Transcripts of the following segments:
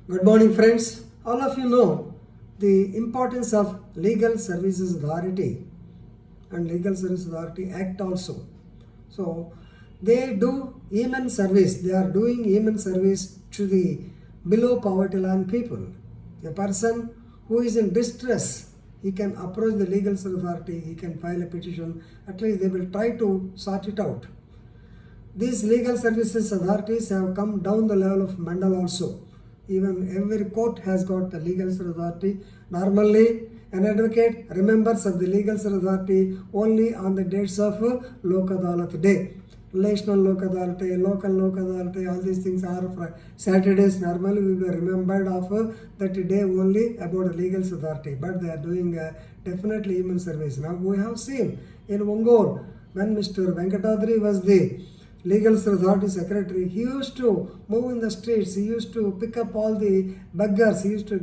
Good morning, friends. All of you know the importance of Legal Services Authority and Legal Services Authority Act also. So they do human service. They are doing human service to the below poverty line people. A person who is in distress, he can approach the Legal Services Authority. He can file a petition. At least they will try to sort it out. These legal services authorities have come down the level of Mandal also. Even every court has got a legal service authority. Normally, an advocate remembers of the legal service authority only on the dates of Lok Adalat day. Relational Lok Adalat, local Lok Adalat, all these things are for Saturdays. Normally, we will remembered of that day only about the legal service authority. But they are doing definitely human service. Now, we have seen in Ongole, when Mr. Venkatadri was the Legal Service Authority Secretary, he used to move in the streets, he used to pick up all the beggars, he used to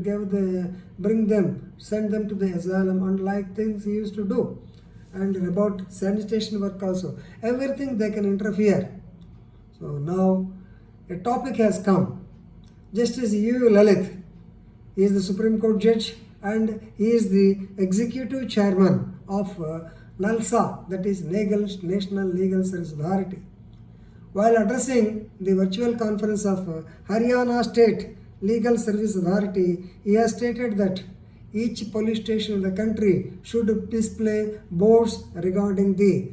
bring them, send them to the asylum, and like things he used to do. And about sanitation work also, everything they can interfere. So now a topic has come. Justice U. Lalit, he is the Supreme Court judge and he is the executive chairman of NALSA, that is National Legal Service Authority. While addressing the virtual conference of Haryana State Legal Service Authority, he has stated that each police station in the country should display boards regarding the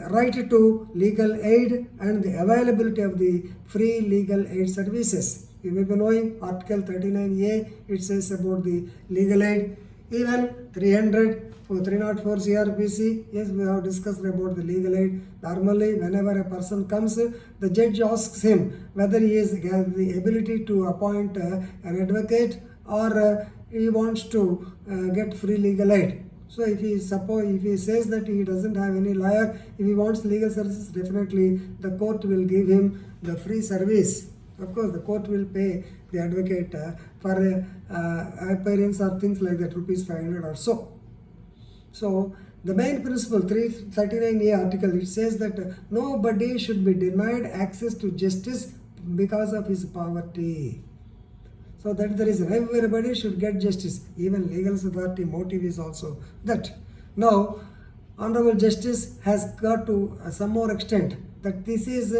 right to legal aid and the availability of the free legal aid services. You may be knowing Article 39A, it says about the legal aid. Even 304 CRPC, yes, we have discussed about the legal aid. Normally, whenever a person comes, the judge asks him whether he has the ability to appoint an advocate or he wants to get free legal aid. So if he says that he doesn't have any lawyer, if he wants legal services, definitely the court will give him the free service. Of course, the court will pay the advocate for appearance or things like that, rupees 500 or so. So the main principle, 339A article, it says that nobody should be denied access to justice because of his poverty. So that's the reason everybody should get justice. Even legal authority motive is also that. Now, Honorable Justice has got to some more extent that this is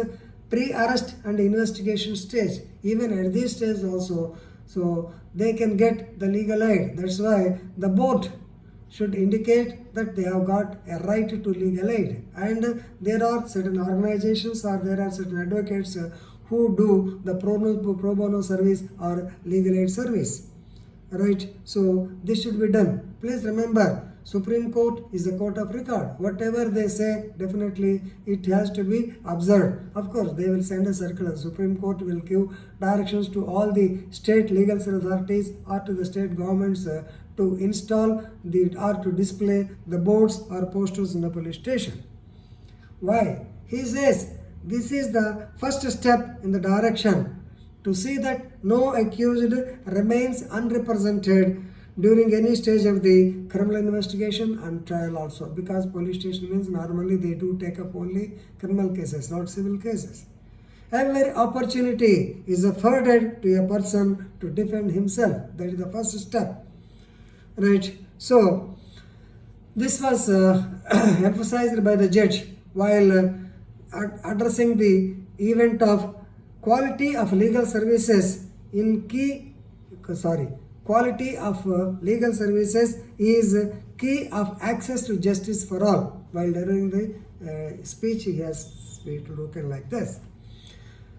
pre-arrest and investigation stage. Even at this stage also, so they can get the legal aid. That's why the board should indicate that they have got a right to legal aid. And there are certain organizations or there are certain advocates who do the pro bono service or legal aid service. Right? So this should be done. Please remember, Supreme Court is a court of record. Whatever they say, definitely it has to be observed. Of course, they will send a circular. Supreme Court will give directions to all the state legal service authorities or to the state governments to install or to display the boards or posters in the police station. Why? He says this is the first step in the direction to see that no accused remains unrepresented during any stage of the criminal investigation and trial also, because police station means normally they do take up only criminal cases, not civil cases. Every opportunity is afforded to a person to defend himself. That is the first step. Right? So this was emphasized by the judge while addressing the event of quality of legal services quality of legal services is key of access to justice for all. While during the speech, he has spoken like this.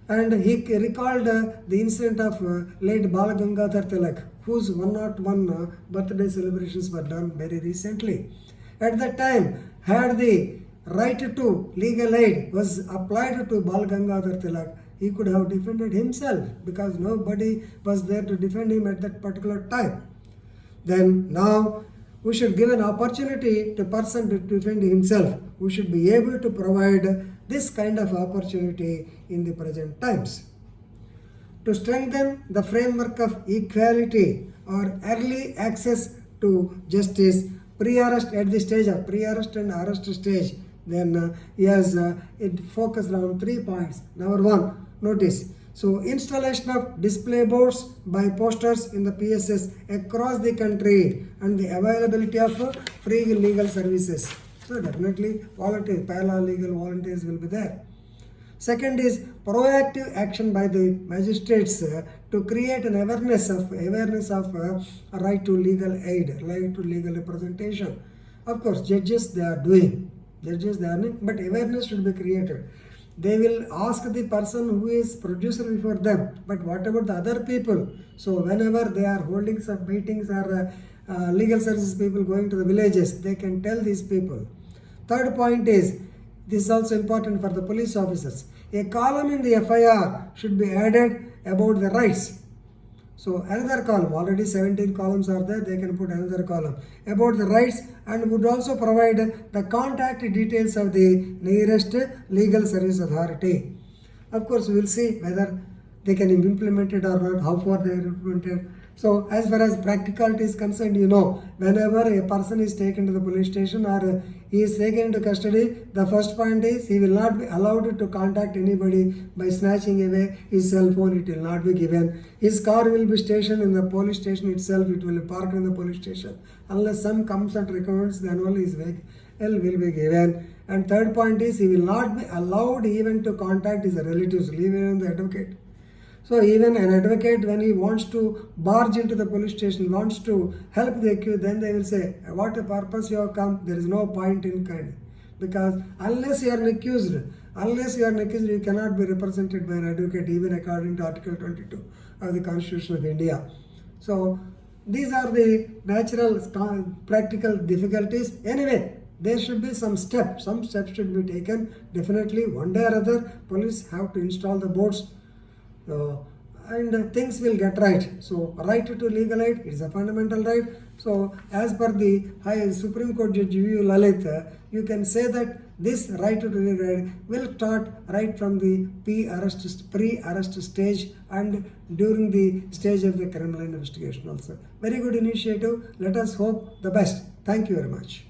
And he recalled the incident of late Bal Gangadhar Tilak, whose 101 birthday celebrations were done very recently. At that time, had the right to legal aid was applied to Bal Gangadhar Tilak, he could have defended himself because nobody was there to defend him at that particular time. Then now we should give an opportunity to person to defend himself. We should be able to provide this kind of opportunity in the present times. To strengthen the framework of equality or early access to justice, pre-arrest at the stage of pre-arrest and arrest stage, then he has it focused on 3 points. Number one, notice So installation of display boards by posters in the PSS across the country and the availability of free legal services. So definitely volunteers, paralegal volunteers will be there. Second is proactive action by the magistrates to create an awareness of right to legal aid, right to legal representation. Of course, judges they are doing, but awareness should be created. They will ask the person who is producer before them, but what about the other people? So whenever they are holding some meetings or legal services people going to the villages, they can tell these people. Third point is, this is also important for the police officers. A column in the FIR should be added about the rights. So another column, already 17 columns are there, they can put another column about the rights, and would also provide the contact details of the nearest legal service authority. Of course, we will see whether they can implement it or not, how far they are implemented. So as far as practicality is concerned, whenever a person is taken to the police station or he is taken into custody, the first point is he will not be allowed to contact anybody by snatching away his cell phone. It will not be given. His car will be stationed in the police station itself. It will be parked in the police station. Unless some comes and recommends, then only his vehicle will be given. And third point is he will not be allowed even to contact his relatives, even the advocate. So even an advocate, when he wants to barge into the police station, wants to help the accused, then they will say, what a purpose you have come, there is no point in kind. Because unless you are an accused, you cannot be represented by an advocate, even according to Article 22 of the Constitution of India. So these are the natural practical difficulties. Anyway, there should be some steps should be taken. Definitely one day or other, police have to install the boards. And things will get right. So right to legal aid is a fundamental right. So as per the High Supreme Court Judge U. Lalit, you can say that this right to legal aid will start right from the pre-arrest stage and during the stage of the criminal investigation also. Very good initiative. Let us hope the best. Thank you very much.